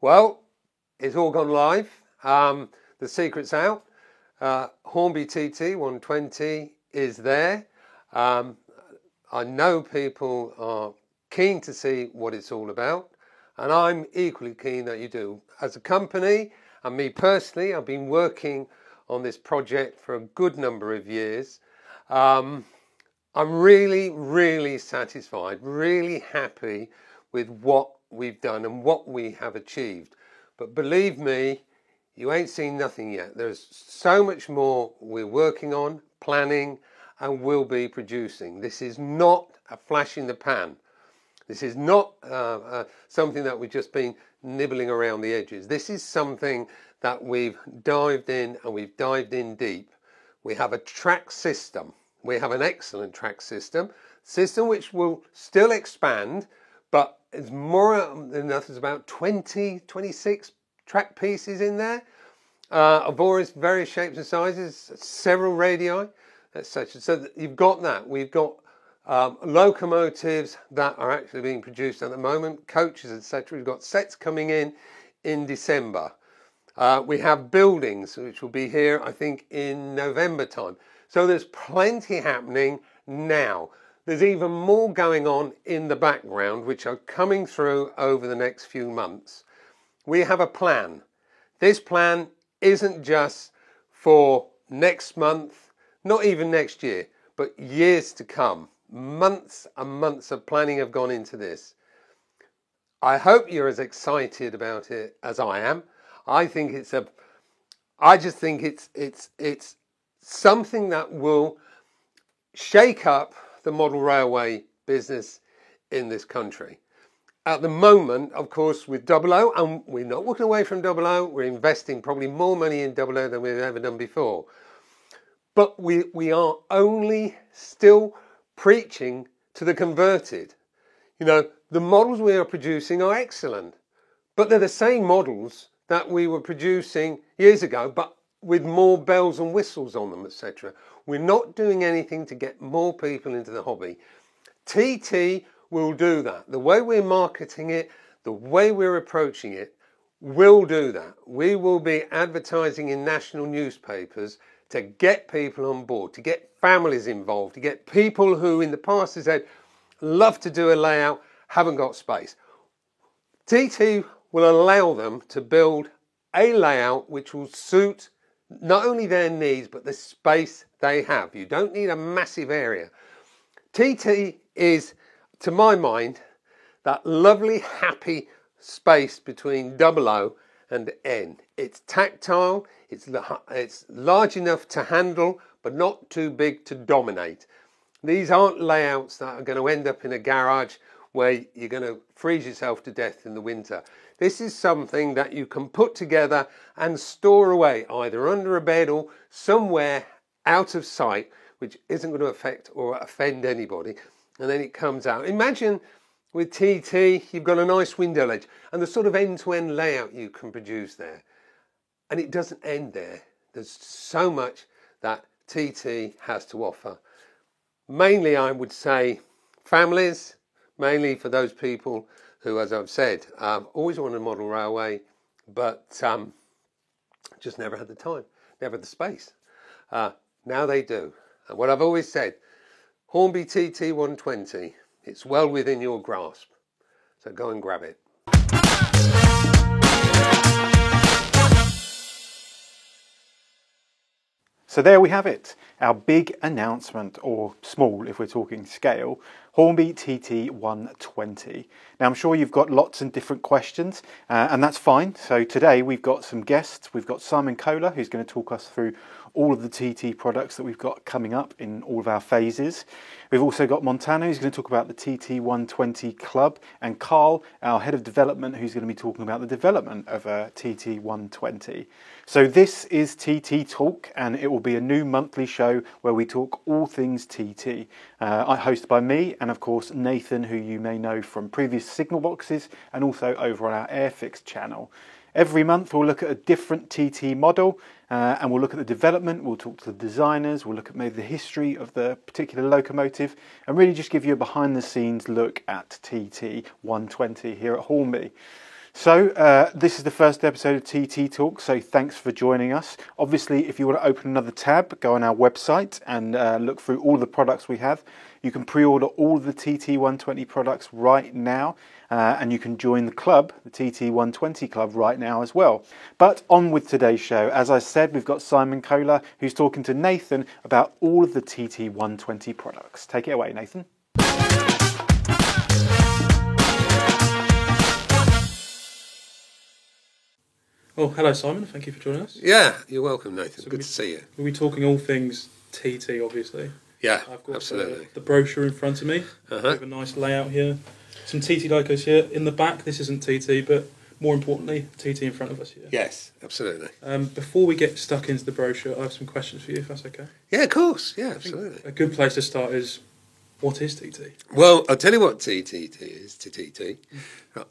Well, it's all gone live. The secret's out. Hornby TT 120 is there. I know people are keen to see what it's all about, and I'm equally keen that you do. As a company, and me personally, I've been working on this project for a good number of years. I'm really satisfied, really happy with what we've done and what we have achieved. But believe me, you ain't seen nothing yet. There's so much more we're working on, planning, and will be producing. This is not a flash in the pan. This is not something that we've just been nibbling around the edges. This is something that we've dived in, and we've dived in deep. We have a track system. We have an excellent track system which will still expand, but it's more than enough. There's about 26 track pieces in there, of various shapes and sizes, several radii, etc. So you've got that. We've got locomotives that are actually being produced at the moment, coaches, etc. We've got sets coming in December. We have buildings which will be here, I think, in November time. So there's plenty happening now. There's even more going on in the background, which are coming through over the next few months. We have a plan. This plan isn't just for next month, not even next year, but years to come. Months and months of planning have gone into this. I hope you're as excited about it as I am. I just think it's something that will shake up the model railway business in this country. At the moment, of course, with Double O, and we're not walking away from Double O, we're investing probably more money in Double O than we've ever done before. But we are only still preaching to the converted. You know, the models we are producing are excellent, but they're the same models that we were producing years ago, but with more bells and whistles on them, etc. We're not doing anything to get more people into the hobby. TT will do that. The way we're marketing it, the way we're approaching it, will do that. We will be advertising in national newspapers to get people on board, to get families involved, to get people who in the past have said, love to do a layout, haven't got space. TT will allow them to build a layout which will suit not only their needs, but the space they have. You don't need a massive area. TT is, to my mind, that lovely, happy space between Double O and N. It's tactile, it's large enough to handle, but not too big to dominate. These aren't layouts that are going to end up in a garage where you're going to freeze yourself to death in the winter. This is something that you can put together and store away, either under a bed or somewhere out of sight, which isn't going to affect or offend anybody. And then it comes out. Imagine with TT, you've got a nice window ledge and the sort of end-to-end layout you can produce there. And it doesn't end there. There's so much that TT has to offer. Mainly, I would say, families, mainly for those people who, as I've said, always wanted a model railway, but just never had the time, never had the space. Now they do. And what I've always said, Hornby TT 120, it's well within your grasp. So go and grab it. So there we have it, our big announcement, or small if we're talking scale, Hornby TT 120. Now I'm sure you've got lots and different questions, and that's fine. So today we've got some guests. We've got Simon Kohler, who's going to talk us through all of the TT products that we've got coming up in all of our phases. We've also got Montana, who's going to talk about the TT 120 Club, and Carl, our head of development, who's going to be talking about the development of a TT 120. So this is TT Talk, and it will be a new monthly show where we talk all things TT. Hosted by me and of course Nathan, who you may know from previous Signal Boxes and also over on our Airfix channel. Every month we'll look at a different TT model and we'll look at the development, we'll talk to the designers, we'll look at maybe the history of the particular locomotive and really just give you a behind the scenes look at TT 120 here at Hornby. So this is the first episode of TT Talk, so thanks for joining us. Obviously, if you want to open another tab, go on our website and look through all the products we have. You can pre-order all of the TT120 products right now, and you can join the club, the TT120 Club, right now as well. But on with today's show. As I said, we've got Simon Kohler, who's talking to Nathan about all of the TT120 products. Take it away, Nathan. Oh, hello Simon, thank you for joining us. Yeah, you're welcome, Nathan. So Good to see you. We'll be talking all things TT, obviously. Yeah, I've got absolutely. the brochure in front of me. We have a nice layout here. Some TT logos here. In the back, this isn't TT, but more importantly, TT in front of us here. Yes, absolutely. Before we get stuck into the brochure, I have some questions for you, if that's okay. Yeah, of course. Yeah, absolutely. A good place to start is, what is TT? Well, I'll tell you what TT is. TT.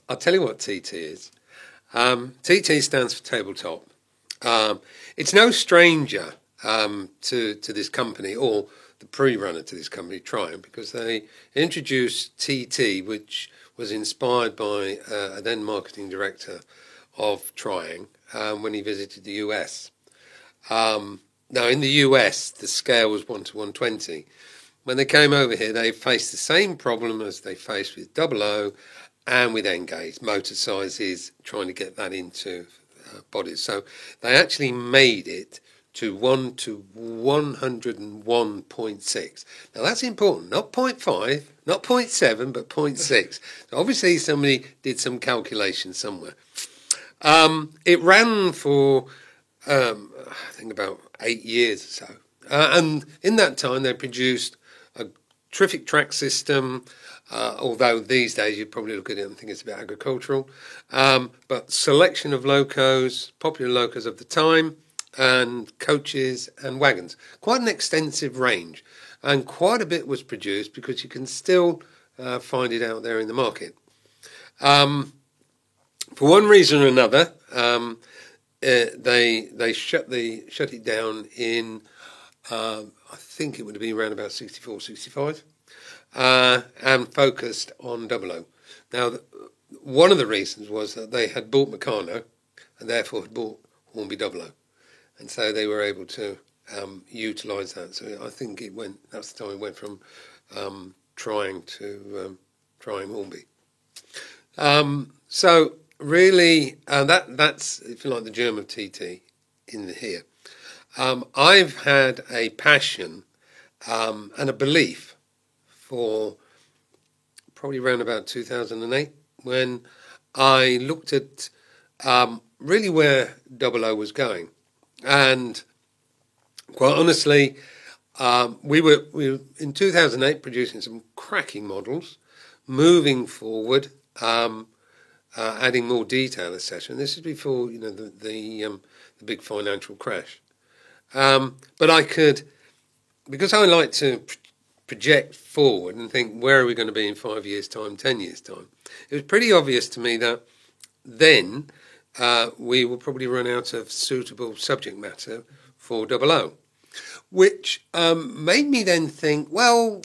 I'll tell you what TT is. TT stands for tabletop. It's no stranger to this company or the pre-runner to this company, Triumph, because they introduced TT, which was inspired by a then marketing director of Triumph when he visited the US. Now, in the US, the scale was 1:120. When they came over here, they faced the same problem as they faced with 00 and with N-Gage, motor sizes, trying to get that into bodies. So they actually made it to 1:101.6. Now that's important, not 0.5, not 0.7, but 0.6. So obviously somebody did some calculation somewhere. It ran for, I think, about 8 years or so. And in that time they produced a terrific track system, although these days you'd probably look at it and think it's a bit agricultural. But selection of locos, popular locos of the time, and coaches and wagons. Quite an extensive range. And quite a bit was produced because you can still find it out there in the market. For one reason or another, they shut it down in, I think it would have been around about 64, 65. And focused on 00. Now, one of the reasons was that they had bought Meccano and therefore had bought Hornby 00. And so they were able to utilise that. So I think that's the time it went from trying to trying Hornby. So really, that's, if you like, the germ of TT in here. I've had a passion and a belief for probably around about 2008 when I looked at really where 00 was going. And quite honestly, we were in 2008 producing some cracking models, moving forward, adding more detail, etc. And this is before the big financial crash. But I could, because I like to project forward and think, where are we going to be in 5 years' time, 10 years' time? It was pretty obvious to me that then we will probably run out of suitable subject matter for 00, which made me then think, well,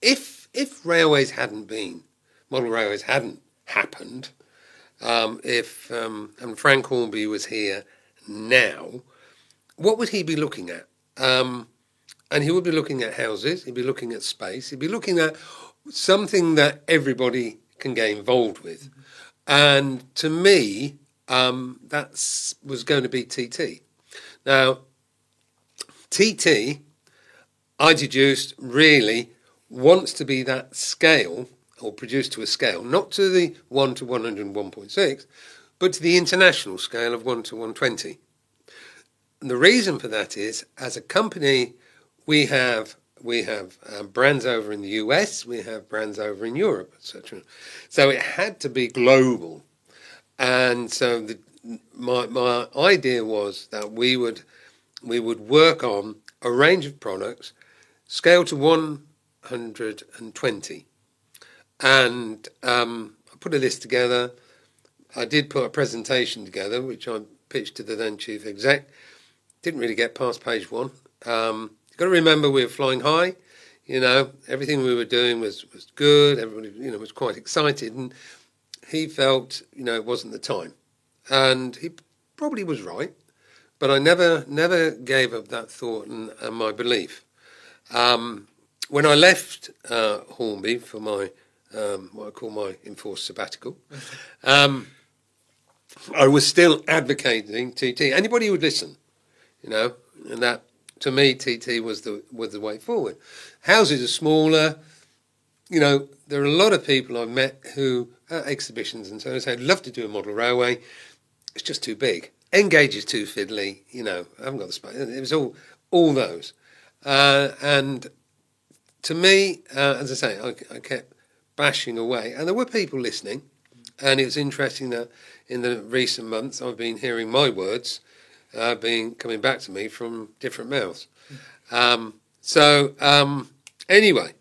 if railways hadn't been, model railways hadn't happened, if and Frank Hornby was here now, what would he be looking at? And he would be looking at houses, he'd be looking at space, he'd be looking at something that everybody can get involved with. And to me, that was going to be TT. Now, TT, I deduced, really wants to be that scale, or produced to a scale, not to the 1:101.6, but to the international scale of 1:120. And the reason for that is, as a company, we have brands over in the US, we have brands over in Europe, etc. So it had to be global. And so my idea was that we would work on a range of products, scale to 120. And I put a list together. I did put a presentation together, which I pitched to the then chief exec. Didn't really get past page 1. You've got to remember we were flying high. Everything we were doing was good. Everybody, was quite excited. And he felt, it wasn't the time. And he probably was right, but I never gave up that thought and my belief. When I left Hornby for my what I call my enforced sabbatical, I was still advocating TT. Anybody who would listen, and that to me TT was the way forward. Houses are smaller. There are a lot of people I've met who at exhibitions and so on say, I'd love to do a model railway. It's just too big. Engage is too fiddly. I haven't got the space. It was all those. And to me, as I say, I kept bashing away. And there were people listening. And it was interesting that in the recent months, I've been hearing my words coming back to me from different mouths. Anyway,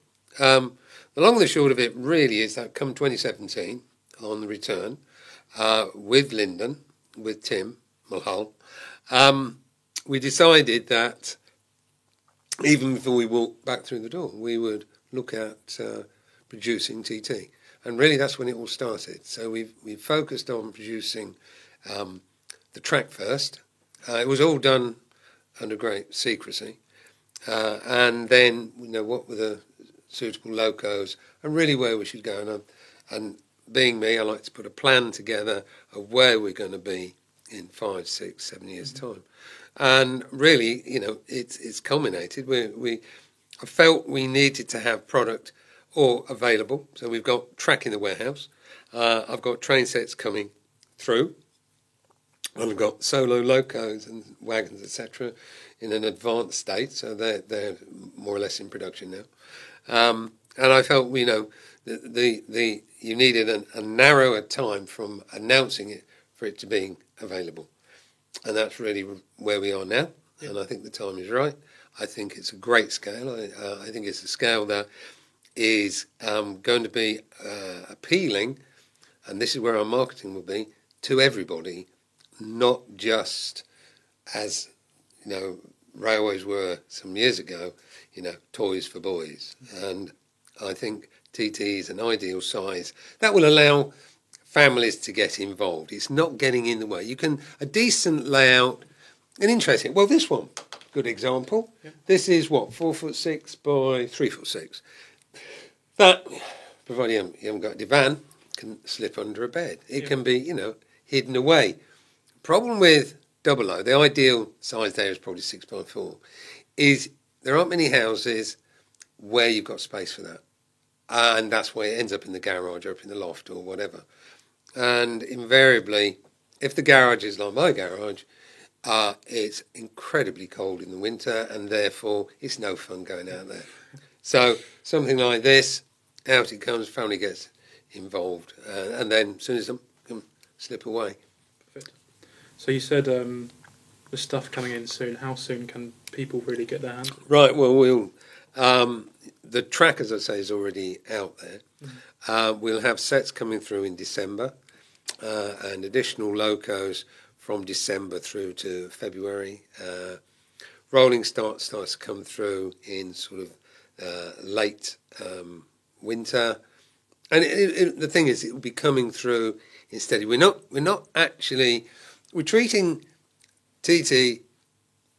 the long and the short of it really is that come 2017, on the return, with Lyndon, with Tim Mulhull, we decided that even before we walked back through the door, we would look at producing TT. And really that's when it all started. So we focused on producing the track first. It was all done under great secrecy. And then, what were the suitable locos and really where we should go. And being me, I like to put a plan together of where we're going to be in 5, 6, 7 years' time. And really, it's culminated. I felt we needed to have product available. So we've got track in the warehouse. I've got train sets coming through. And I've got solo locos and wagons, etc., in an advanced state. So they're more or less in production now. And I felt, you needed a narrower time from announcing it for it to being available. And that's really where we are now. Yeah. And I think the time is right. I think it's a great scale. I think it's a scale that is going to be appealing, and this is where our marketing will be, to everybody, not just as, railways were some years ago, toys for boys. And I think TT is an ideal size that will allow families to get involved. It's not getting in the way. A decent layout, and interesting. Well, this one, good example. Yeah. This is 4'6" by 3'6". That, provided you haven't got a divan, can slip under a bed. It can be, hidden away. Problem with 00, the ideal size there is probably 6x4, is there aren't many houses where you've got space for that. And that's where it ends up in the garage or up in the loft or whatever. And invariably, if the garage is like my garage, it's incredibly cold in the winter and therefore it's no fun going out there. So something like this, out it comes, family gets involved. And then as soon as them can slip away. Perfect. So you said the stuff coming in soon. How soon can people really get their hands? Right, well, the track, as I say, is already out there. Mm-hmm. We'll have sets coming through in December and additional locos from December through to February. Rolling starts to come through in sort of late winter. And the thing is, it will be coming through in steady. We're treating TT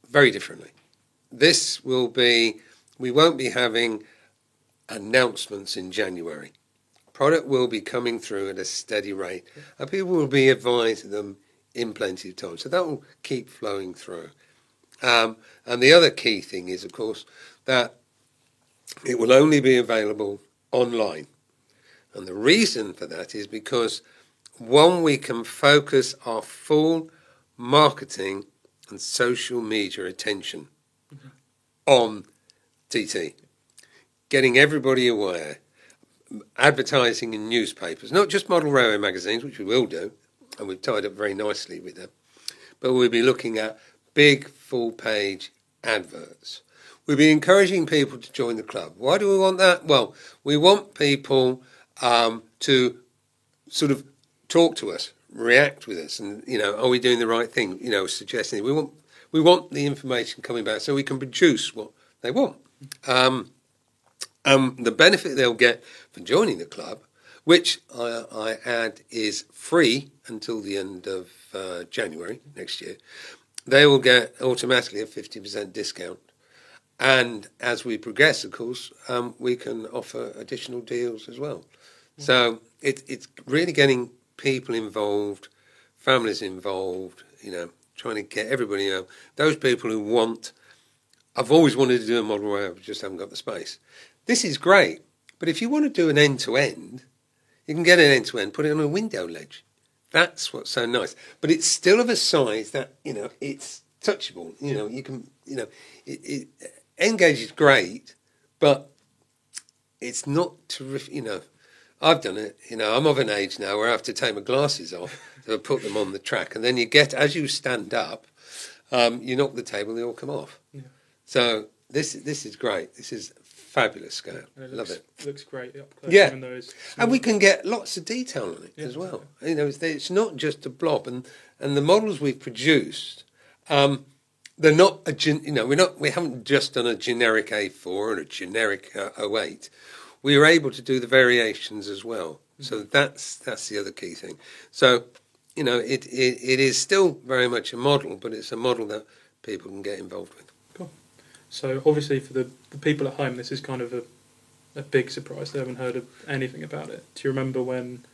very differently. We won't be having announcements in January. Product will be coming through at a steady rate, and people will be advised of them in plenty of time. So that will keep flowing through. And the other key thing is, of course, that it will only be available online. And the reason for that is because, one, we can focus our full marketing and social media attention on TT, getting everybody aware, advertising in newspapers, not just model railway magazines, which we will do, and we've tied up very nicely with them, but we'll be looking at big full-page adverts. We'll be encouraging people to join the club. Why do we want that? Well, we want people to sort of talk to us, react with us, and are we doing the right thing? Suggesting we want the information coming back so we can produce what they want. The benefit they'll get for joining the club which I add is free until the end of January next year. They will get automatically a 50% discount. And as we progress, of course, we can offer additional deals as well. So it's really getting people involved, families involved, trying to get everybody, those people who want. I've always wanted to do a model where I just haven't got the space. This is great, but if you want to do an end-to-end, you can get an end-to-end, put it on a window ledge. That's what's so nice. But it's still of a size that, it's touchable. You can, Engage is great, but it's not terrific. I've done it. I'm of an age now where I have to take my glasses off to put them on the track, and then as you stand up, you knock the table, they all come off. Yeah. So this is great. This is fabulous scale. Love it. It looks great up close. Yeah, and we can get lots of detail on it as well. Yeah. It's not just a blob, and the models we've produced. They're not we haven't just done a generic A4 or a generic 08. We are able to do the variations as well. Mm-hmm. So that's the other key thing. So, it is still very much a model, but it's a model that people can get involved with. Cool. So obviously for the people at home, this is kind of a big surprise. They haven't heard of anything about it. Do you remember when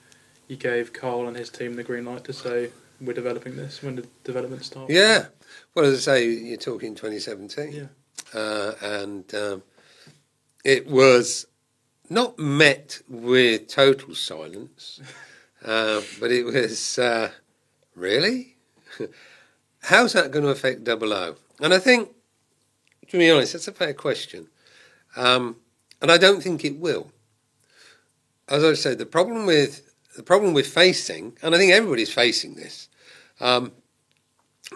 you gave Carl and his team the green light to say, we're developing this? When did development start? Yeah. Well, as I say, you're talking 2017. Yeah. And it was not met with total silence, but it was, really? How's that going to affect 00? And I think, to be honest, that's a fair question. And I don't think it will. As I said, the problem we're facing, and I think everybody's facing this,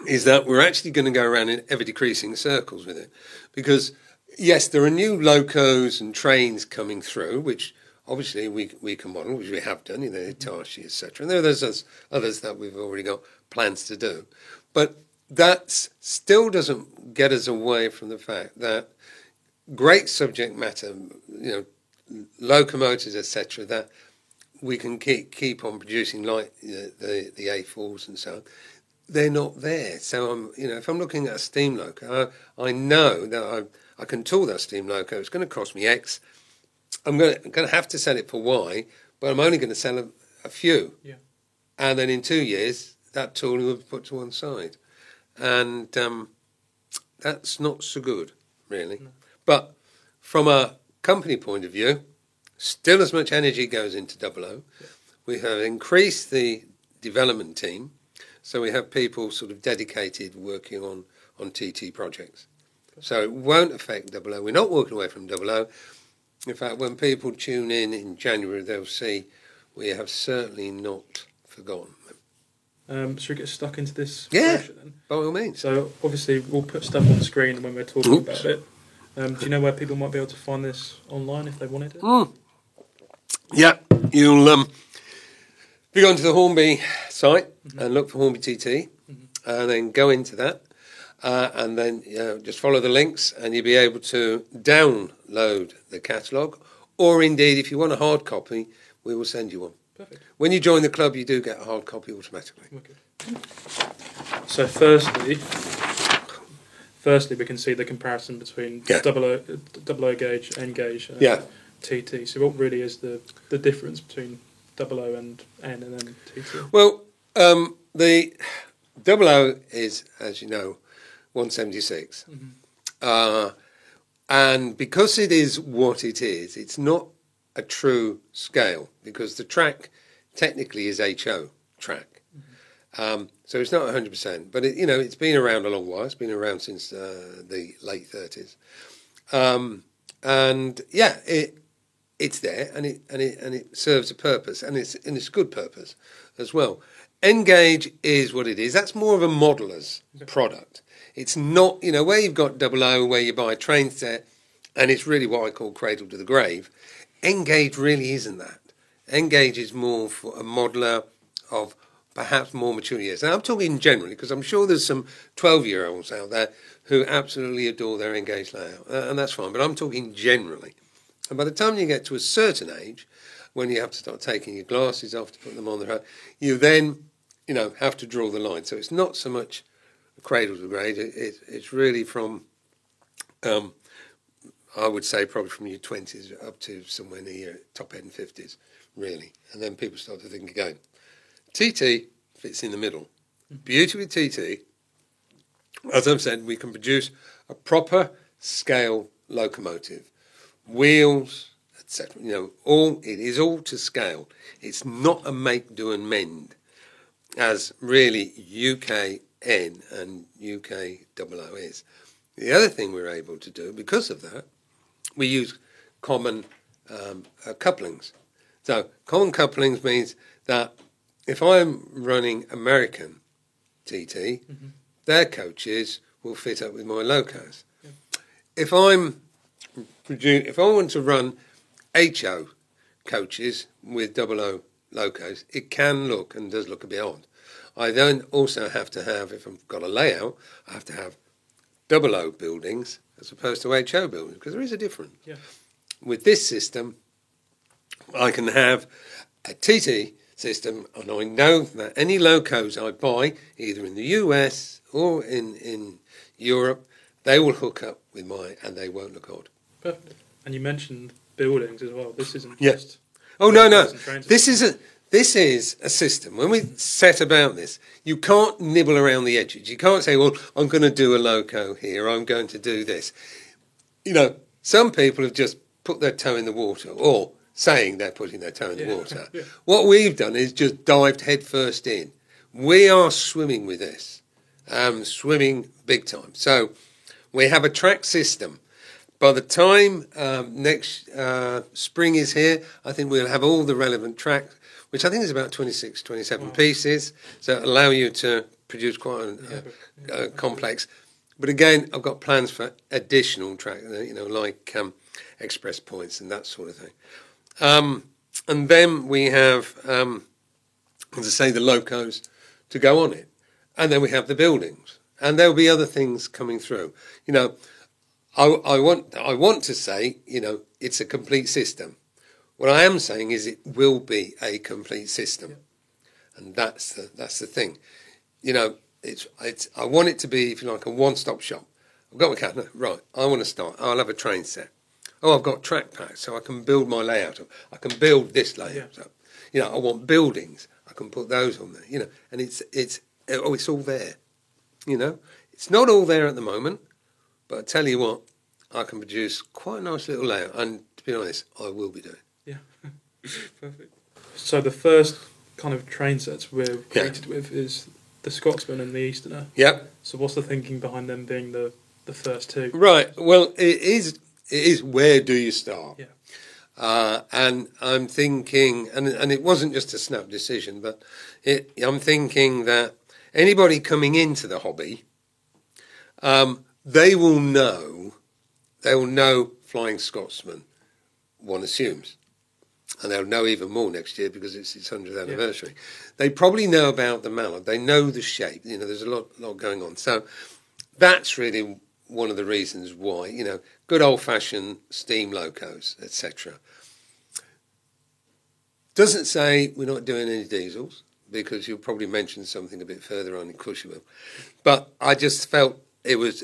is that we're actually going to go around in ever-decreasing circles with it. Because, yes, there are new locos and trains coming through, which obviously we can model, which we have done, Hitachi, etc. And there are others that we've already got plans to do. But that still doesn't get us away from the fact that great subject matter, locomotives, etc., that we can keep on producing like the A4s and so on. They're not there. So if I'm looking at a steam loco, I know that I can tool that steam loco. It's going to cost me X. I'm going to have to sell it for Y, but I'm only going to sell a few. Yeah. And then in 2 years, that tooling will be put to one side, and that's not so good, really. No. But from a company point of view, still as much energy goes into 00. Yeah. We have increased the development team, so we have people sort of dedicated working on TT projects. Okay. So it won't affect 00. We're not walking away from 00. In fact, when people tune in January, they'll see we have certainly not forgotten them. Should we get stuck into this? Yeah, then? by all means. So obviously we'll put stuff on the screen when we're talking about it. Do you know where people might be able to find this online if they wanted it? Yeah, you'll if you go onto the Hornby site and look for Hornby TT, and then go into that, and then just follow the links, and you'll be able to download the catalogue, or indeed, if you want a hard copy, we will send you one. Perfect. When you join the club, you do get a hard copy automatically. Okay. So firstly, we can see the comparison between 00 gauge, N gauge, and TT. So what really is the difference between 00 and N and then TT? Well, the 00 is, as you know, 176. And because it is what it is, it's not a true scale, because the track technically is HO track. So it's not 100%, but it's been around a long while. It's been around since the late 30s. And yeah, it's there, and it serves a purpose, and it's a good purpose as well. N-gauge is what it is. That's more of a modeller's product. It's not, where you've got 00, where you buy a train set, and it's really what I call cradle to the grave. N-gauge really isn't that. N-gauge is more for a modeller of perhaps more mature years. Now, I'm talking generally, because I'm sure there's some 12-year-olds out there who absolutely adore their N-gauge layout, and that's fine, but I'm talking generally. And by the time you get to a certain age, when you have to start taking your glasses off to put them on the road, you then, have to draw the line. So it's not so much cradle to grade. It's really from, I would say, probably from your 20s up to somewhere near your top end 50s, really. And then people start to think again. TT fits in the middle. Beauty with TT, as I've said, we can produce a proper scale locomotive. Wheels, etc. It is all to scale. It's not a make, do and mend, as really UKN and UKOO is. The other thing we're able to do, because of that, we use common couplings. So common couplings means that if I'm running American TT, their coaches will fit up with my locos. Yeah. If I want to run HO coaches with 00 locos, it can look and does look a bit odd. I then also have to have, if I've got a layout, I have to have 00 buildings as opposed to HO buildings, because there is a difference. Yeah. With this system, I can have a TT system, and I know that any locos I buy, either in the US or in Europe, they will hook up with mine and they won't look odd. Perfect. And you mentioned buildings as well. This isn't just... Oh, no. This is a system. When we set about this, you can't nibble around the edges. You can't say, well, I'm going to do a loco here, I'm going to do this. Some people have just put their toe in the water, or saying they're putting their toe in the water. Yeah. What we've done is just dived headfirst in. We are swimming with this, swimming big time. So we have a track system. By the time next spring is here, I think we'll have all the relevant tracks, which I think is about 26, 27 pieces, so it'll allow you to produce quite a complex. But again, I've got plans for additional track, like express points and that sort of thing. And then we have, as I say, the locos to go on it. And then we have the buildings. And there'll be other things coming through. I want to say, it's a complete system. What I am saying is it will be a complete system. Yeah. And that's the thing. I want it to be, if you like, a one-stop shop. I've got my cat, right, I want to start. I'll have a train set. Oh, I've got track packs, so I can build my layout up. I can build this layout up. I want buildings. I can put those on there. And it's all there. It's not all there at the moment, but I tell you what, I can produce quite a nice little layout. And to be honest, I will be doing. Yeah, perfect. So the first kind of train sets we're created with is the Scotsman and the Easterner. Yep. So what's the thinking behind them being the first two? Right. Well, it is where do you start? Yeah. And I'm thinking, and it wasn't just a snap decision, but I'm thinking that anybody coming into the hobby, they will know Flying Scotsman, one assumes. And they'll know even more next year because it's its 100th anniversary. Yeah. They probably know about the mallard. They know the shape. There's a lot going on. So that's really one of the reasons why, good old-fashioned steam locos, etc. Doesn't say we're not doing any diesels, because you'll probably mention something a bit further on, of course you will. But I just felt it was,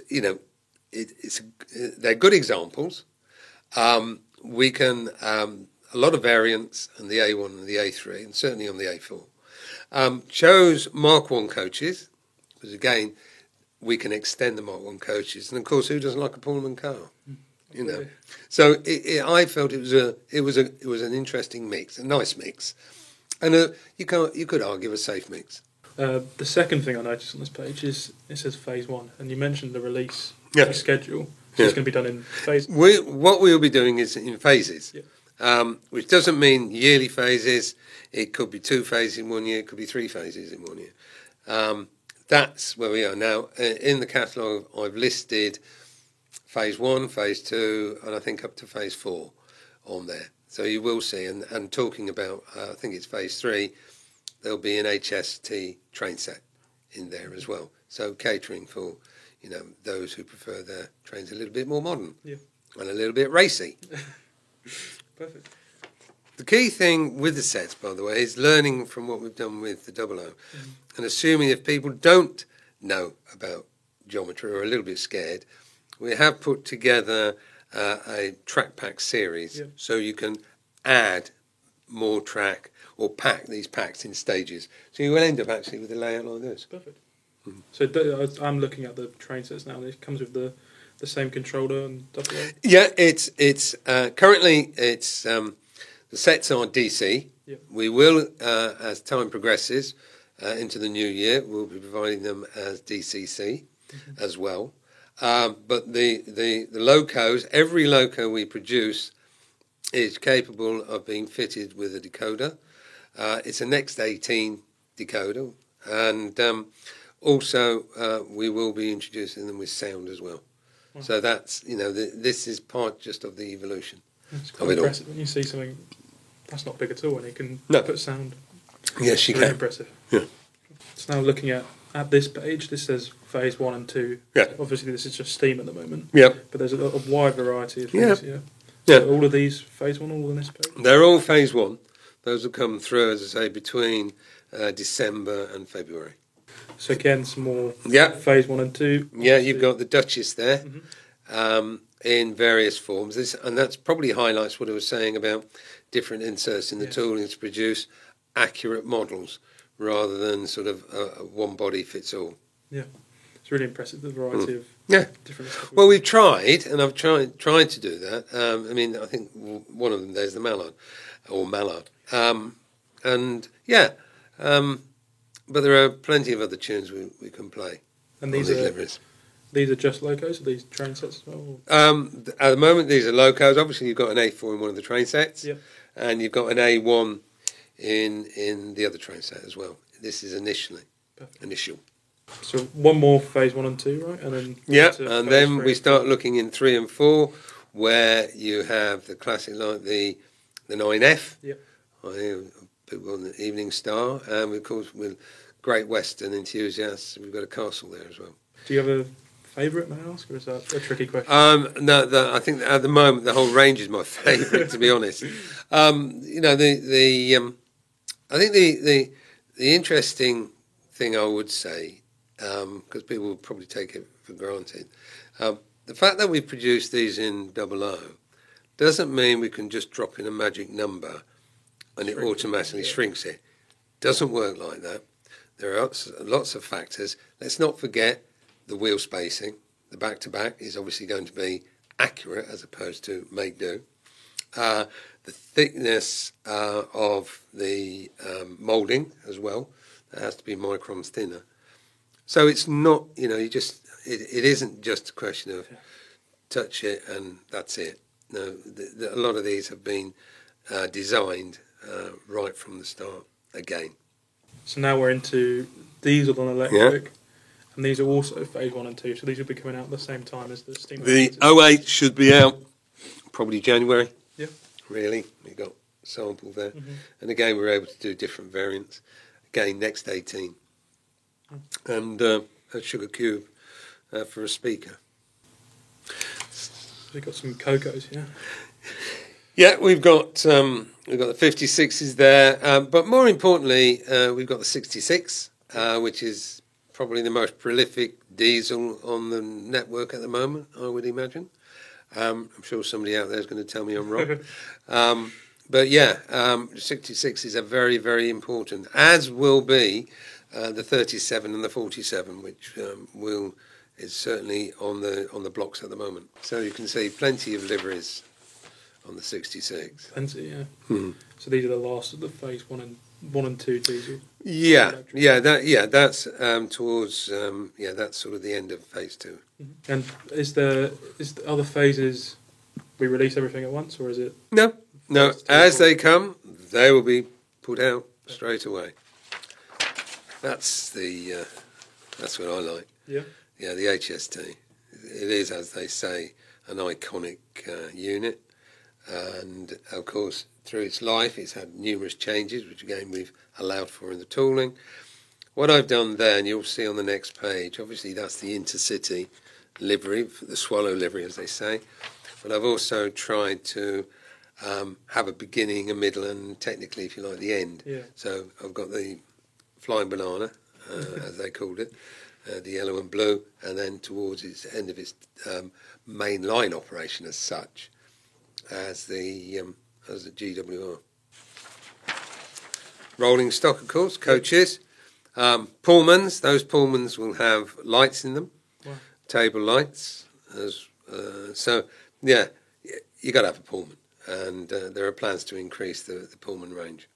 they're good examples. We can, a lot of variants on the A1 and the A3, and certainly on the A4. Chose Mark 1 coaches, because again, we can extend the Mark 1 coaches, and of course, who doesn't like a Pullman car? So I felt it was an interesting mix, a nice mix, and you could argue a safe mix. The second thing I noticed on this page is it says phase 1, and you mentioned the release schedule. So it's going to be done in phases. What we'll be doing is in phases, which doesn't mean yearly phases. It could be 2 phases in 1 year. It could be 3 phases in 1 year. That's where we are now. In the catalogue, I've listed phase 1, phase 2, and I think up to phase 4 on there. So you will see, and talking about, I think it's phase 3, there'll be an HST train set in there as well. So catering for, those who prefer their trains a little bit more modern and a little bit racy. Perfect. The key thing with the sets, by the way, is learning from what we've done with the Double O, and assuming if people don't know about geometry or are a little bit scared, we have put together a track pack series, so you can add more track or pack these packs in stages. So you will end up actually with a layout like this. Perfect. So I'm looking at the train sets now, and it comes with the same controller and Double O? Yeah, it's currently it's the sets are DC. Yep. We will, as time progresses into the new year, we'll be providing them as DCC as well. But the locos, every loco we produce is capable of being fitted with a decoder. It's a Next 18 decoder, and also we will be introducing them with sound as well. Wow. So that's, this is part just of the evolution. It's quite impressive when you see something that's not big at all and it can put sound. Yes, you really can. Impressive. Yeah. So now looking at this page, this says phase 1 and 2. Yeah. Obviously this is just Steam at the moment. Yep. But there's a wide variety of things here. Yeah. So all of these phase 1, all on this page? They're all phase 1. Those will come through, as I say, between December and February. So again, some more Yeah. phase 1 and 2. Yeah, you've got the Duchess there in various forms. And that's probably highlights what I was saying about different inserts in the tooling to produce accurate models rather than sort of a one body fits all. Yeah. It's really impressive, the variety of different stuff. Well, we've tried, and I've tried to do that. I think one of them there's the Mallard, or Mallard. But there are plenty of other tunes we can play. And these are just locos, are these train sets as well? At the moment, these are locos. Obviously, you've got an A4 in one of the train sets, and you've got an A1 in the other train set as well. This is initial. So one more phase 1 and 2, right? And then and then we start looking in 3 and 4, where you have the classic like the 9F. People on the Evening Star, and of course with Great Western enthusiasts, we've got a castle there as well. Do you have a favourite, may I ask, or is that a tricky question? No, I think at the moment the whole range is my favourite, to be honest. I think the interesting thing I would say, because people will probably take it for granted, the fact that we produce these in 00 doesn't mean we can just drop in a magic number and it automatically shrinks it. Doesn't work like that. There are lots of factors. Let's not forget the wheel spacing. The back-to-back is obviously going to be accurate as opposed to make-do. The thickness of the moulding as well. That has to be microns thinner. So it's not, it isn't just a question of touch it and that's it. No, a lot of these have been designed right from the start again. So now we're into diesel and electric, and these are also phase 1 and 2, so these will be coming out at the same time as the steam. The 08 should be out probably January. Yeah. Really, we got a sample there. And again, we're able to do different variants. Again, Next 18. And a Sugar Cube for a speaker. So we've got some Cocos, Yeah, we've got the 56s there, but more importantly, we've got the 66, which is probably the most prolific diesel on the network at the moment, I would imagine. I'm sure somebody out there is going to tell me I'm wrong. But yeah, 66s are very, very important, as will be the 37 and the 47, which is certainly on the blocks at the moment. So you can see plenty of liveries on the 66. Plenty, yeah. So these are the last of the phase 1 and 2 diesel. That's towards that's sort of the end of phase 2. And is the other phases we release everything at once, or is it? No. As they come, they will be put out straight away. That's what I like. Yeah. Yeah, the HST. It is, as they say, an iconic unit. And, of course, through its life, it's had numerous changes, which, again, we've allowed for in the tooling. What I've done there, and you'll see on the next page, obviously that's the Intercity livery, the Swallow livery, as they say. But I've also tried to have a beginning, a middle, and technically, if you like, the end. Yeah. So I've got the flying banana, as they called it, the yellow and blue, and then towards its end of its main line operation as such, as the GWR. Rolling stock, of course, coaches. Pullmans, those Pullmans will have lights in them, Wow. table lights. So, yeah, you got to have a Pullman. And there are plans to increase the Pullman range.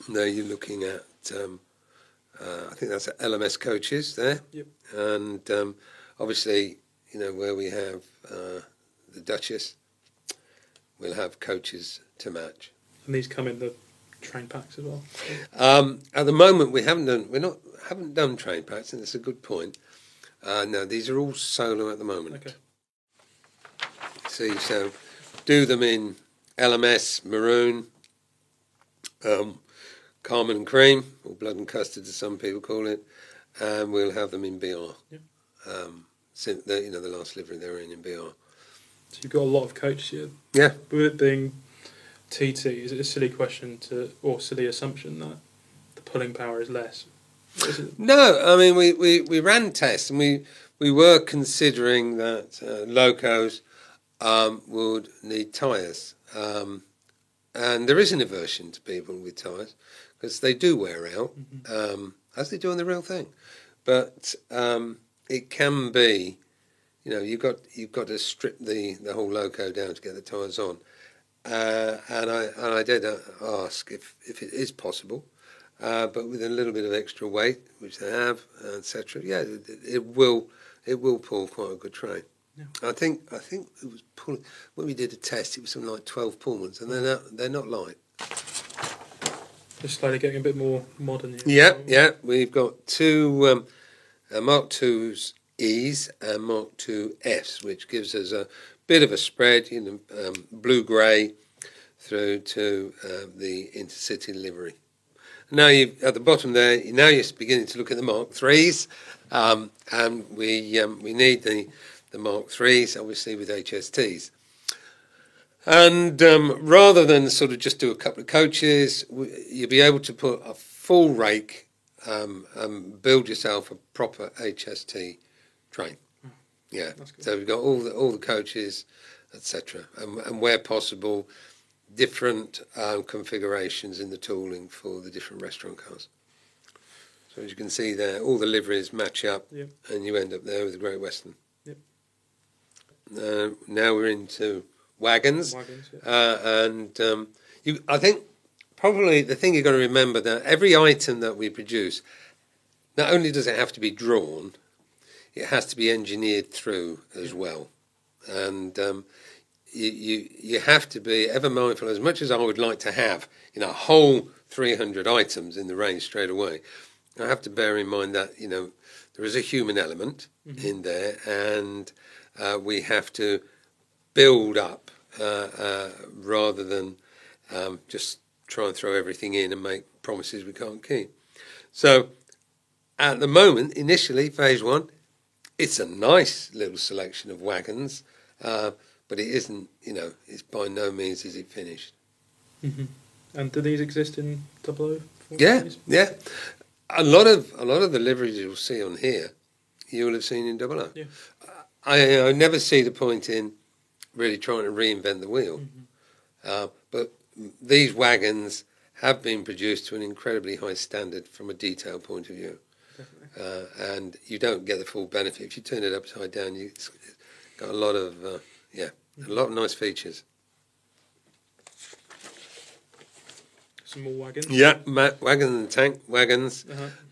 Now you're looking at, I think that's LMS coaches there. Yep. And obviously, where we have the Duchess, we'll have coaches to match. And these come in the train packs as well. At the moment, we haven't done train packs, and that's a good point. No, these are all solo at the moment. Okay. See, so do them in LMS, maroon, Carmen and cream, or blood and custard, as some people call it, and we'll have them in BR. Yep. The last livery they're in BR. So you've got a lot of coaches here. Yeah. With it being TT, is it a silly question or silly assumption that the pulling power is less? Is it? No, I mean we ran tests and we were considering that locos would need tyres, and there is an aversion to people with tyres because they do wear out, as they do on the real thing. But it can be, you've got to strip the whole loco down to get the tyres on, and I did ask if it is possible. But with a little bit of extra weight, which they have, etc. Yeah, it will pull quite a good train. Yeah. I think it was pulling when we did a test. It was something like 12 Pullmans, and they're not light. Just slowly getting a bit more modern here. Yeah. We've got two Mark II's E's and Mark II F's, which gives us a bit of a spread, blue-grey through to the intercity livery. Now at the bottom there, now you're beginning to look at the Mark III's, and we need the Mark III's, obviously, with HSTs. And rather than sort of just do a couple of coaches, you'll be able to put a full rake and build yourself a proper HST train. Yeah, so we've got all the coaches, etc., and where possible, different configurations in the tooling for the different restaurant cars. So as you can see there, all the liveries match up, Yep. and you end up there with the Great Western. Yep. Now we're into wagons, Yeah. and I think probably the thing you've got to remember that every item that we produce, not only does it have to be drawn, it has to be engineered through as well, and you have to be ever mindful. As much as I would like to have a whole 300 items in the range straight away, I have to bear in mind that there is a human element in there, and we have to build up rather than just try and throw everything in and make promises we can't keep. So at the moment, initially, phase one, it's a nice little selection of wagons, but it isn't, it's by no means is it finished. Mm-hmm. And do these exist in 00? Yeah. A lot of the liveries you'll see on here, you will have seen in 00. Yeah. I never see the point in really trying to reinvent the wheel. But these wagons have been produced to an incredibly high standard from a detail point of view. And you don't get the full benefit. If you turn it upside down, it's got a lot of nice features. Some more wagons. Yeah, wagons and tank wagons.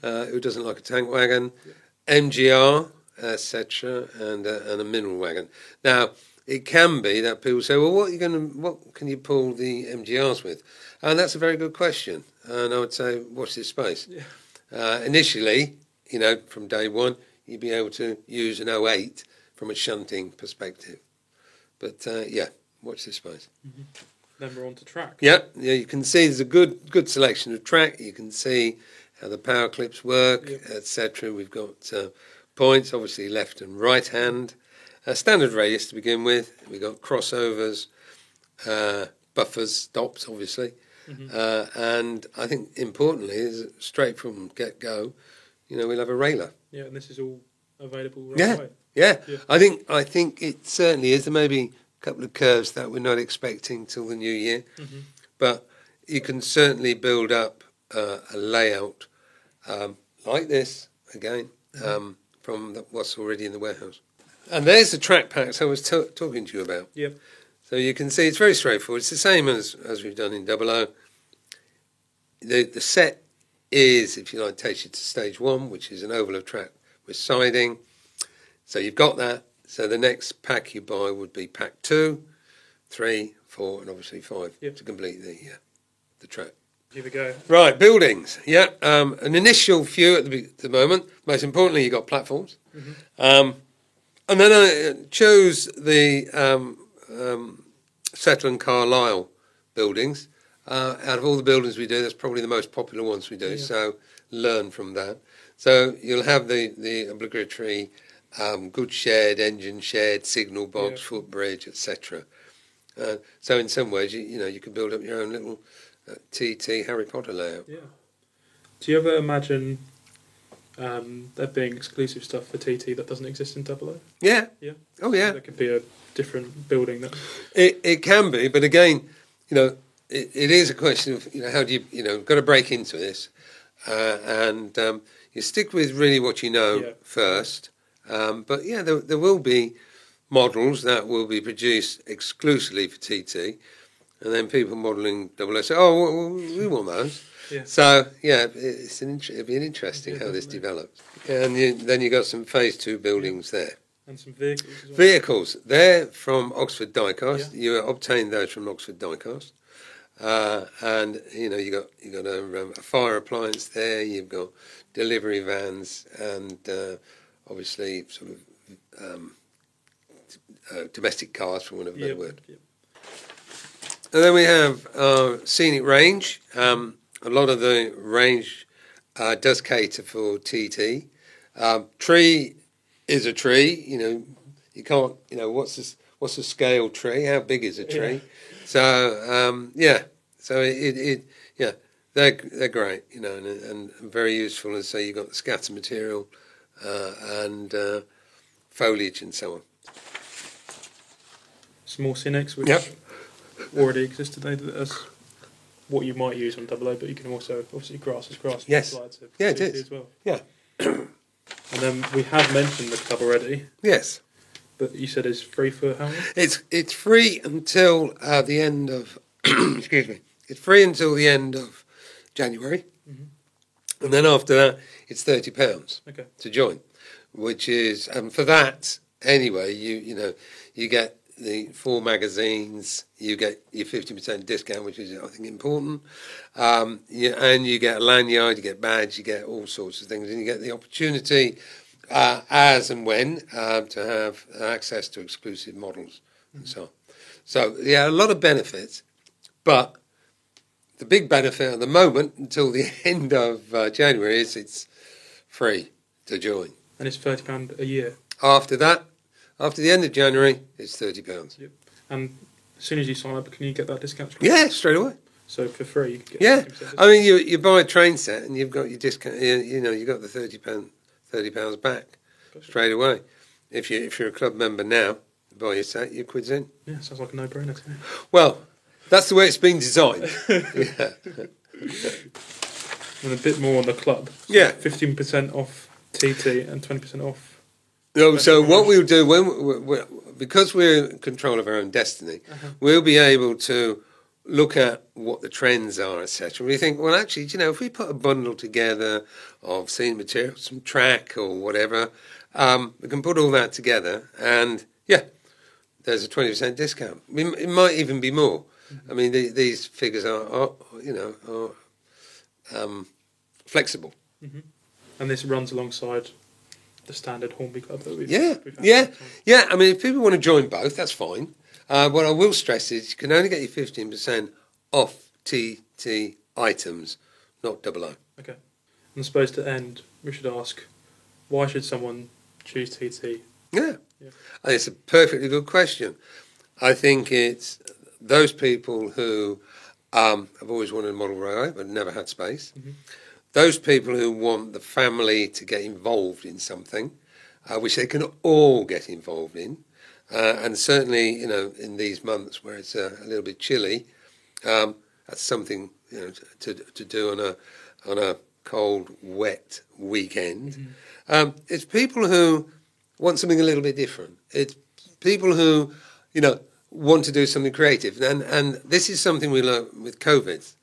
Who doesn't like a tank wagon? Yeah. MGR, etc., and a mineral wagon. Now, it can be that people say, well, what can you pull the MGRs with? And that's a very good question. And I would say, watch this space. Yeah. Initially, from day one, you'd be able to use an 08 from a shunting perspective. But, watch this space. Mm-hmm. Then we're on to track. Yeah, you can see there's a good selection of track. You can see how the power clips work, etc. We've got points, obviously left and right hand. Standard radius to begin with. We've got crossovers, buffers, stops, obviously. Mm-hmm. And I think importantly is straight from get-go, we'll have a railer. Yeah, and this is all available right Yeah. away. Yeah, Yeah. I think it certainly is. There may be a couple of curves that we're not expecting till the new year, Mm-hmm. but you can certainly build up a layout like this again from what's already in the warehouse. And there's the track packs I was talking to you about. Yep. So you can see it's very straightforward. It's the same as we've done in 00. The set is, if you like, takes you to stage 1, which is an oval of track with siding. So you've got that. So the next pack you buy would be pack 2, 3, 4, and obviously 5 to complete the track. Here we go. Right, buildings. Yeah, an initial few at the moment. Most importantly, you've got platforms. Mm-hmm. And then I chose the Settle and Carlisle buildings. Out of all the buildings we do, that's probably the most popular ones we do. Yeah. So learn from that. So you'll have the obligatory goods shed, engine shed, signal box, footbridge, etc. So in some ways, you could build up your own little TT Harry Potter layout. Yeah. Do you ever imagine there being exclusive stuff for TT that doesn't exist in 00? Yeah. Yeah. Oh yeah. There could be a different building that. It can be, but again, it is a question of how do you got to break into this, and you stick with really what you know first. But yeah, there will be models that will be produced exclusively for TT, and then people modelling 00 say, "Oh, well, we want those." Yeah. So yeah, it'll be interesting how this develops. And then you got some phase 2 buildings there. And some vehicles as well. Vehicles, they're from Oxford Diecast. Yeah. You obtain those from Oxford Diecast, and you got a fire appliance there. You've got delivery vans, and obviously sort of domestic cars, for want of a better word. Yep. And then we have our scenic range. A lot of the range does cater for TT. Tree is a tree. You can't. What's a scale tree? How big is a tree? Yeah. So So they're great. And very useful. And so you've got the scatter material and foliage and so on. Small Cinex, which already exist today as what you might use on 00, but you can also, obviously, grass is grass. Yes. Yeah, it TT is. as well. Yeah. And then we have mentioned the club already, Yes. but you said it's free for how long? It's free until the end of excuse me. It's free until the end of January, and then after that, it's £30 Okay. to join, which is for that anyway. You get the 4 magazines, you get your 50% discount, which is I think important. And you get a lanyard, you get badge, you get all sorts of things, and you get the opportunity as and when to have access to exclusive models and so on. So yeah, a lot of benefits, but the big benefit at the moment until the end of January is it's free to join. And it's £30 a year. After that, after the end of January, it's £30. Yep. And as soon as you sign up, can you get that discount? Yeah, straight away. So for free, you can get Yeah, 50% discount. I mean, you buy a train set and you've got your discount. You got the £30 back straight away. If you're a club member now, buy your set, your quid's in. Yeah, sounds like a no-brainer to me. Well, that's the way it's been designed. Yeah. And a bit more on the club. So Yeah. 15% off TT and 20% off. No, so what we'll do because we're in control of our own destiny, we'll be able to look at what the trends are, etc. We think, well, actually, if we put a bundle together of scene material, some track or whatever, we can put all that together, and there's a 20% discount. It might even be more. I mean, these figures are flexible. And this runs alongside the standard Hornby Club that we've had. Yeah. I mean, if people want to join both, that's fine. What I will stress is you can only get your 15% off TT items, not 00. Okay. And I suppose to end, we should ask, why should someone choose TT? Yeah. It's a perfectly good question. I think it's those people who have always wanted a model railway but never had space, those people who want the family to get involved in something, which they can all get involved in, and certainly, in these months where it's a little bit chilly, that's something to do on a cold, wet weekend. It's people who want something a little bit different. It's people who, want to do something creative. And this is something we learned with COVID.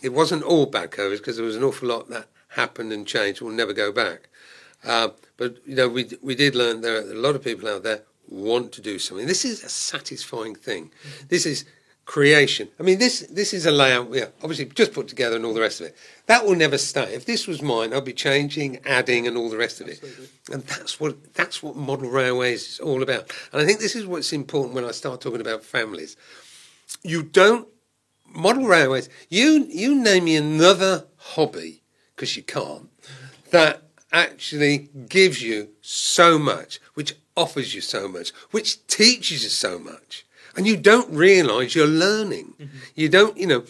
It wasn't all bad COVID because there was an awful lot that happened and changed. We'll never go back. But, we did learn there are a lot of people out there want to do something. This is a satisfying thing. This is creation. I mean, this is a layout we obviously just put together and all the rest of it. That will never stay. If this was mine, I'd be changing, adding, and all the rest of it. Absolutely. And that's what model railways is all about. And I think this is what's important when I start talking about families. Model railways. You name me another hobby, because you can't, that actually gives you so much, which offers you so much, which teaches you so much. And you don't realise you're learning. You don't, you're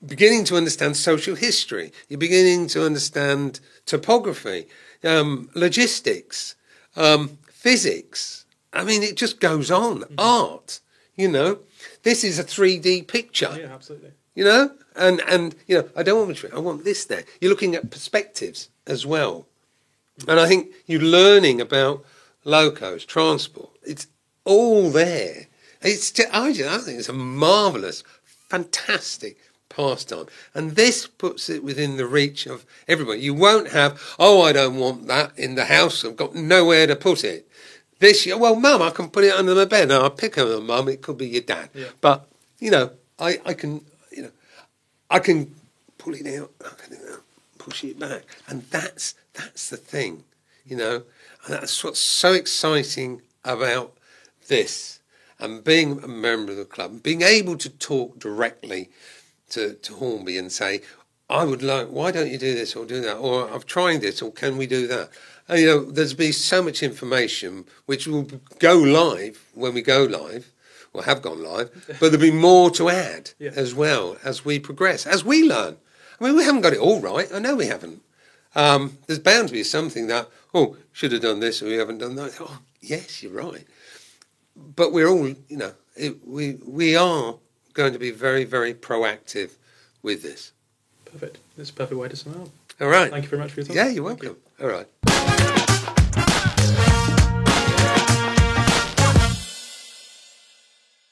beginning to understand social history. You're beginning to understand topography, logistics, physics. I mean, it just goes on. Art, This is a 3D picture. Yeah, absolutely. And I don't want to. I want this there. You're looking at perspectives as well. And I think you're learning about locos, transport. It's all there. I think it's a marvellous, fantastic pastime. And this puts it within the reach of everybody. You won't have, I don't want that in the house. I've got nowhere to put it. This year, well, Mum, I can put it under my bed. I'll pick on Mum. It could be your dad. Yeah. But, I can pull it out. I can push it back. And that's the thing, And that's what's so exciting about this, and being a member of the club, being able to talk directly to Hornby and say, why don't you do this or do that, or I've tried this, or can we do that? And, there's been so much information which will go live when we go live, or have gone live, but there'll be more to add as well as we progress, as we learn. I mean, we haven't got it all right. I know we haven't. There's bound to be something that, should have done this, or we haven't done that. Oh, yes, you're right. But we're all, we are going to be very, very proactive with this. Perfect. That's a perfect way to sum it up. All right. Thank you very much for your time. Yeah, you're welcome. All right.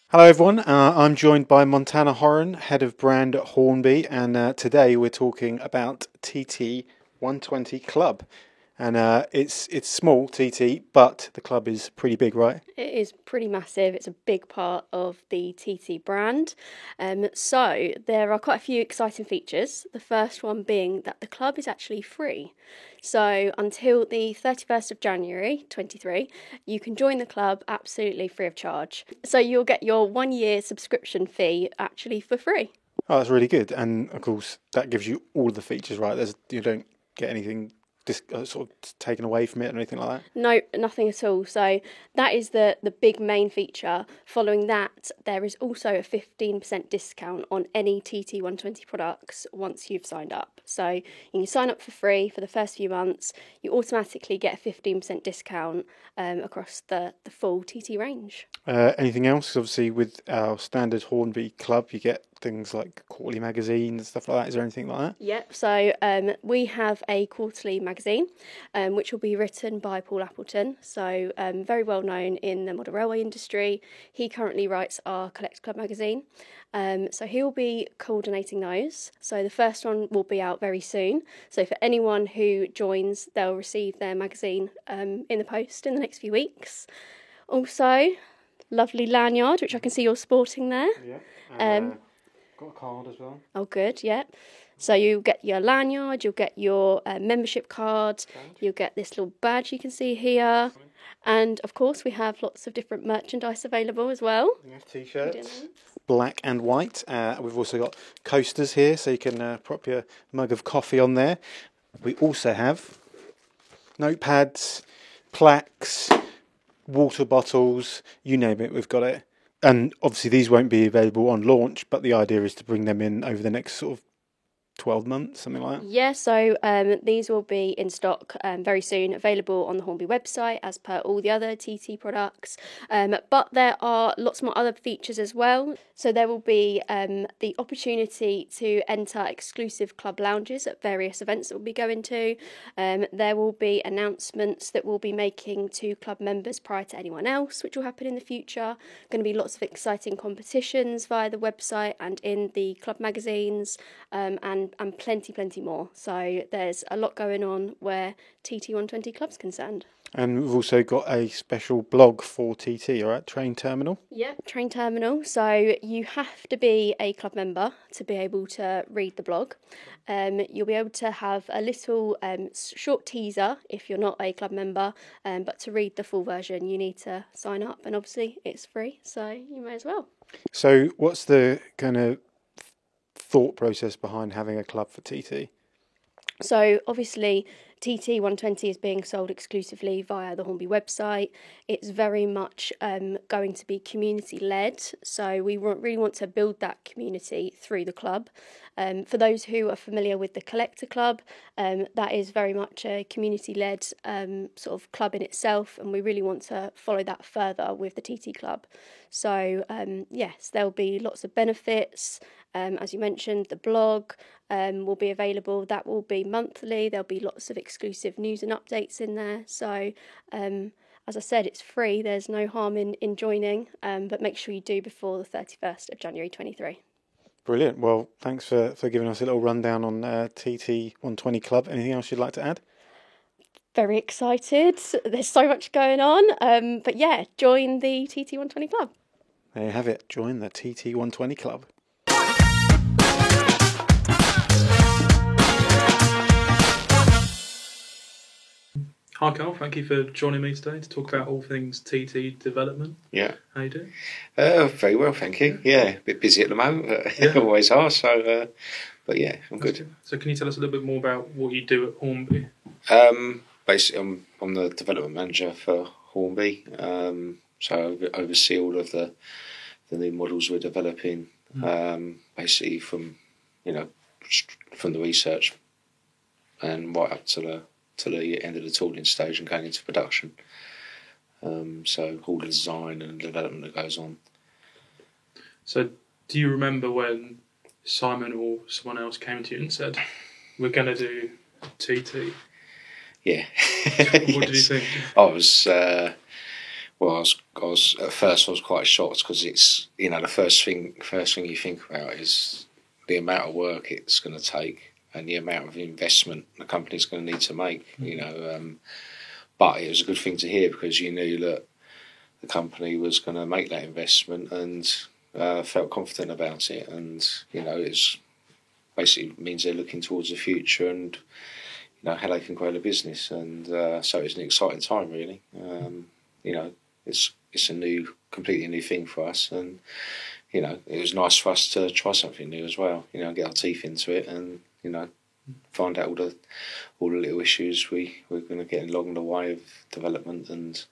Hello everyone, I'm joined by Montana Horan, Head of Brand at Hornby, and today we're talking about TT 120 Club. And it's small, TT, but the club is pretty big, right? It is pretty massive. It's a big part of the TT brand. So there are quite a few exciting features. The first one being that the club is actually free. So until the 31st of January 23, you can join the club absolutely free of charge. So you'll get your 1 year subscription fee actually for free. Oh, that's really good. And of course, that gives you all the features, right? You don't get anything sort of taken away from it or anything like that? No, nothing at all. So that is the big main feature. Following that, there is also a 15% discount on any TT120 products once you've signed up. So you can sign up for free for the first few months. You automatically get a 15% discount across the full TT range. Anything else? Obviously, with our standard Hornby club, you get things like quarterly magazines and stuff like that. Is there anything like that? Yep. So we have a quarterly magazine, which will be written by Paul Appleton. So very well known in the model railway industry. He currently writes our Collect Club magazine. So he'll be coordinating those. So the first one will be out very soon. So for anyone who joins, they'll receive their magazine in the post in the next few weeks. Also, lovely lanyard, which I can see you're sporting there. Yeah. Got a card as well. Oh, good, yeah. So you'll get your lanyard, you'll get your membership card, you'll get this little badge you can see here. And, of course, we have lots of different merchandise available as well. Yeah, T-shirts, black and white. We've also got coasters here, so you can prop your mug of coffee on there. We also have notepads, plaques, water bottles, you name it, we've got it. And obviously these won't be available on launch, but the idea is to bring them in over the next sort of 12 months, something like that. Yeah, so these will be in stock very soon, available on the Hornby website as per all the other TT products. But there are lots more other features as well. So there will be the opportunity to enter exclusive club lounges at various events that we'll be going to. There will be announcements that we'll be making to club members prior to anyone else, which will happen in the future. Going to be lots of exciting competitions via the website and in the club magazines, and plenty more. So there's a lot going on where TT120 Club's concerned. And we've also got a special blog for TT, all right? Train Terminal. Yeah, Train Terminal. So you have to be a club member to be able to read the blog. You'll be able to have a little short teaser if you're not a club member, but to read the full version you need to sign up, and obviously it's free, so you may as well. So what's the kind of thought process behind having a club for TT? So obviously TT120 is being sold exclusively via the Hornby website. It's very much going to be community led, so we really want to build that community through the club. For those who are familiar with the Collector Club, that is very much a community led sort of club in itself, and we really want to follow that further with the TT Club. So yes, there'll be lots of benefits. As you mentioned, the blog will be available. That will be monthly. There'll be lots of exclusive news and updates in there. So, as I said, it's free. There's no harm in joining, but make sure you do before the 31st of January 23. Brilliant. Well, thanks for giving us a little rundown on TT120 Club. Anything else you'd like to add? Very excited. There's so much going on. But yeah, join the TT120 Club. There you have it. Join the TT120 Club. Hi Carl, thank you for joining me today to talk about all things TT development. Yeah. How you doing? Very well, thank you. Yeah, a bit busy at the moment, but always are. So, but yeah, I'm good. So, can you tell us a little bit more about what you do at Hornby? Basically, I'm the development manager for Hornby. So I oversee all of the new models we're developing. Basically, from the research and right up to the end of the tooling stage and going into production. So all the design and development that goes on. So do you remember when Simon or someone else came to you and said, we're going to do TT? Yeah. What did you think? I was at first I was quite shocked because it's, the first thing you think about is the amount of work it's going to take and the amount of investment the company's going to need to make, but it was a good thing to hear because you knew that the company was going to make that investment and felt confident about it, and it's basically means they're looking towards the future and how they can grow the business, and so it's an exciting time really. It's a completely new thing for us, and it was nice for us to try something new as well. Get our teeth into it and find out all the little issues we're going to get along the way of development, and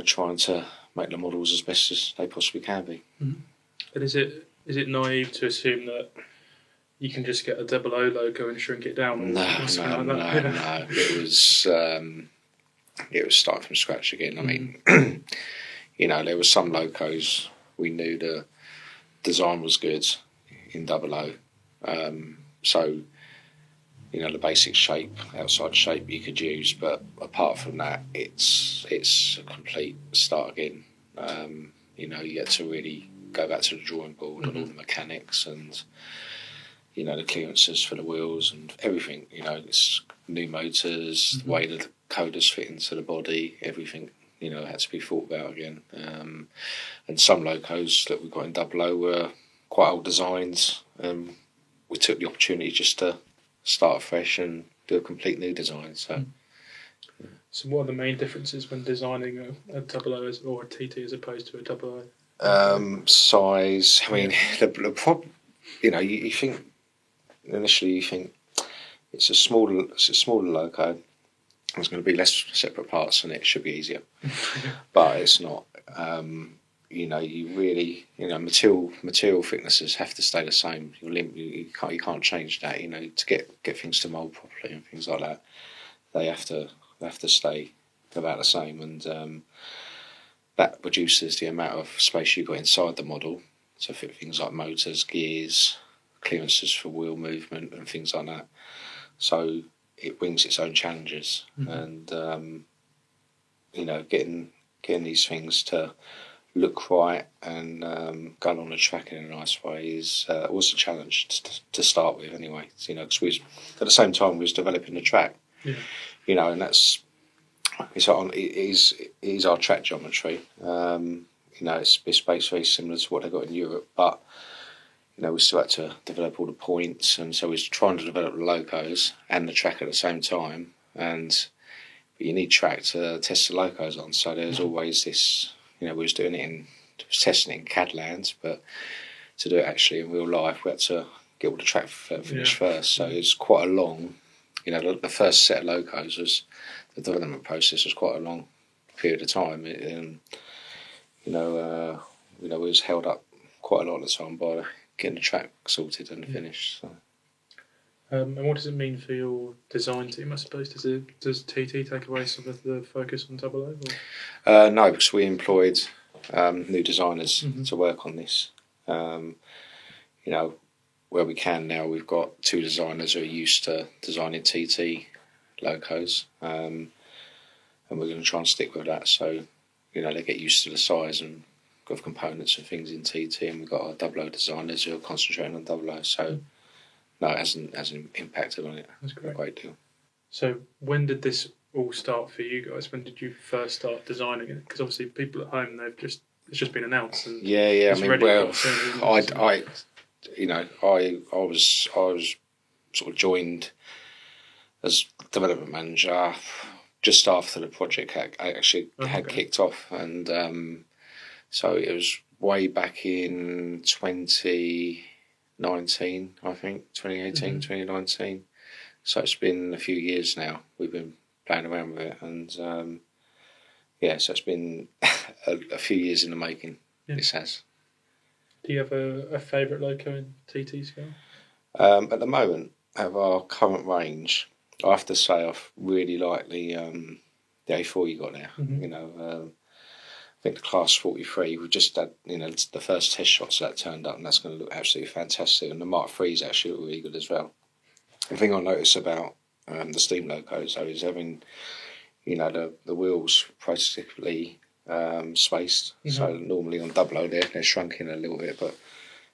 trying to make the models as best as they possibly can be. Mm-hmm. And is it naive to assume that you can just get a 00 logo and shrink it down? No. It was starting from scratch again. I mean, there were some locos we knew the design was good in 00. So, the basic shape, outside shape you could use, but apart from that, it's a complete start again. You get to really go back to the drawing board and all the mechanics and, the clearances for the wheels and everything. It's new motors, the way the coders fit into the body, everything, had to be thought about again. And some locos that we got in 00 were quite old designs. We took the opportunity just to start fresh and do a complete new design. So what are the main differences when designing a 00 or a TT as opposed to a 00? Size. I mean, the problem. You think initially it's a smaller loco, there's going to be less separate parts and it should be easier. But it's not. You really, material thicknesses have to stay the same. You can't change that. To get things to mould properly and things like that, they have to stay about the same, and that reduces the amount of space you've got inside the model to fit things like motors, gears, clearances for wheel movement, and things like that. So it brings its own challenges, and getting these things to look right and going on the track in a nice way was a challenge to start with anyway. Because at the same time we was developing the track, and that's it is our track geometry. It's based very similar to what they got in Europe, but we still had to develop all the points, and so we was trying to develop the locos and the track at the same time. But you need track to test the locos on, so there's always this. We was testing it in CAD lands, but to do it actually in real life, we had to get all the track finished first. So it's quite a long. The first set of locos the development process was quite a long period of time. We was held up quite a lot of the time by getting the track sorted and finished. So. And what does it mean for your design team, I suppose? Does TT take away some of the focus on Double O? No, because we employed new designers to work on this. Where we can now, we've got 2 designers who are used to designing TT locos, and we're going to try and stick with that. So, they get used to the size and of components and things in TT, and we've got our Double O designers who are concentrating on Double O. So. No, it hasn't impacted on it. That's great. A great deal. So when did this all start for you guys? When did you first start designing it? Because obviously people at home, it's just been announced. And yeah. I was sort of joined as development manager just after the project had kicked off, and so it was way back in 2019, I think, 2018, 2019. So it's been a few years now. We've been playing around with it, and so it's been a few years in the making. Yeah. This has. Do you have a favourite loco in TT scale? At the moment, out of our current range, I have to say I've really liked the A4 you got there. I think the Class 43, we've just had, the first test shots that turned up, and that's going to look absolutely fantastic. And the Mark 3's actually look really good as well. The thing I notice about the steam locos, though, is having, the wheels prototypically spaced. So normally on Double O, they're shrunk in a little bit, but,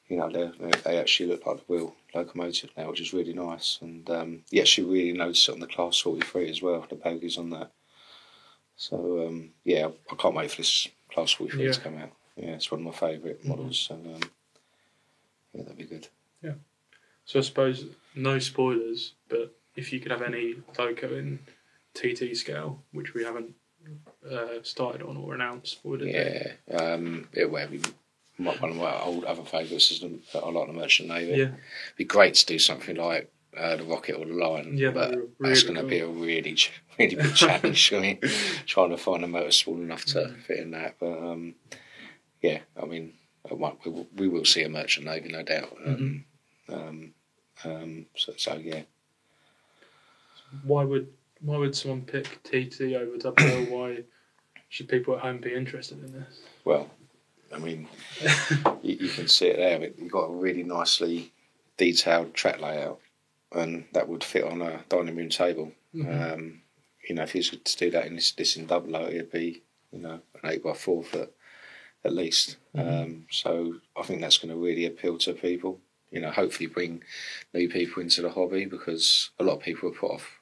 they actually look like the wheel locomotive now, which is really nice. And you actually really notice it on the Class 43 as well, the bogies on that. So, I can't wait for this Class 43 to come out. Yeah, it's one of my favourite models. So, that'd be good. Yeah. So I suppose no spoilers, but if you could have any loco in TT scale, which we haven't started on or announced, what would it be? It would be one of my old other favourites is I like the Merchant Navy. Yeah. It'd be great to do something like the Rocket or the Lion, but that's going to be a really big challenge. I mean, trying to find a motor small enough to fit in that. But we will see a Merchant Navy, no doubt. So yeah. Why would someone pick TT over Double O? Why should people at home be interested in this? Well, I mean, you can see it there. You've got a really nicely detailed track layout, and that would fit on a dining room table. If you was to do that in this in Double O, it'd be an 8x4 foot at least. So I think that's going to really appeal to people. Hopefully bring new people into the hobby, because a lot of people are put off.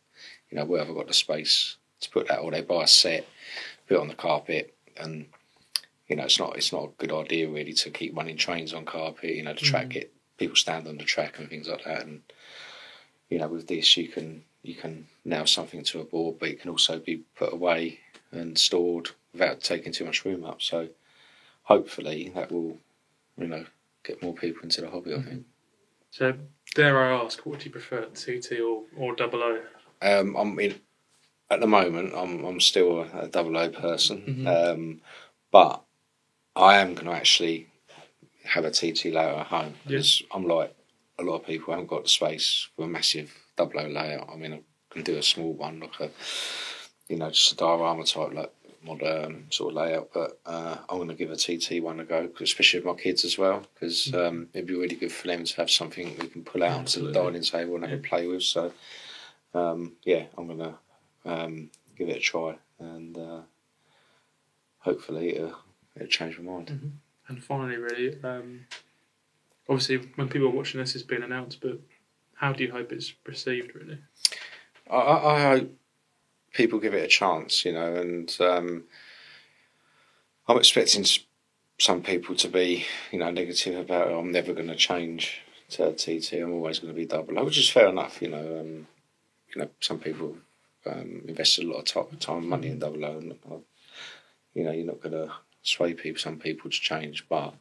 Where have I got the space to put that? Or they buy a set, put it on the carpet, and it's not a good idea really to keep running trains on carpet. The track people stand on the track and things like that. And with this, you can nail something to a board, but it can also be put away and stored without taking too much room up. So hopefully that will, get more people into the hobby. I think. So dare I ask, what do you prefer, TT or Double O? at the moment, I'm still a 00 person, but I am going to actually have a TT layout at home because I'm like a lot of people, I haven't got the space for a massive 00 layout. I mean, I can do a small one, like a, you know, just a diorama type, like modern sort of layout. But I'm going to give a TT one a go, especially with my kids as well, because it'd be really good for them to have something we can pull out onto the dining table and have a play with. So yeah, I'm going to give it a try, and hopefully it'll change my mind. And finally, really, obviously when people are watching this, it's been announced, but how do you hope it's received, really? I hope people give it a chance, you know, and I'm expecting some people to be, you know, negative about it. I'm never going to change to TT. I'm always going to be 00, which is fair enough, you know. You know, some people invested a lot of time and money in 00, and you know, you're not going to sway some people to change, but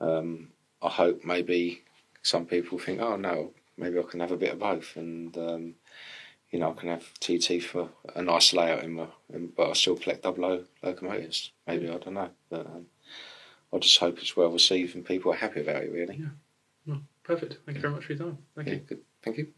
I hope maybe some people think, oh no, maybe I can have a bit of both, and you know, I can have TT for a nice layout but I still collect 00 locomotives. Maybe, I don't know, but I just hope it's well received and people are happy about it, really. Yeah, well, perfect. Thank you very much for your time. Thank you. Good. Thank you.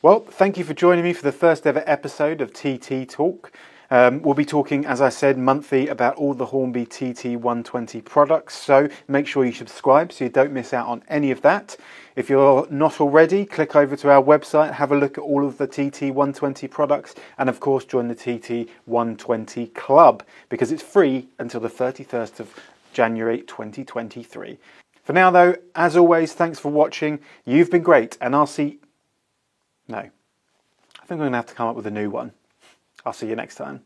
Well, thank you for joining me for the first ever episode of TT Talk. We'll be talking, as I said, monthly about all the Hornby TT120 products, so make sure you subscribe so you don't miss out on any of that. If you're not already, click over to our website, have a look at all of the TT120 products, and of course join the TT120 Club, because it's free until the 31st of January 2023. For now though, as always, thanks for watching. You've been great, and I'll see... No. I think I'm going to have to come up with a new one. I'll see you next time.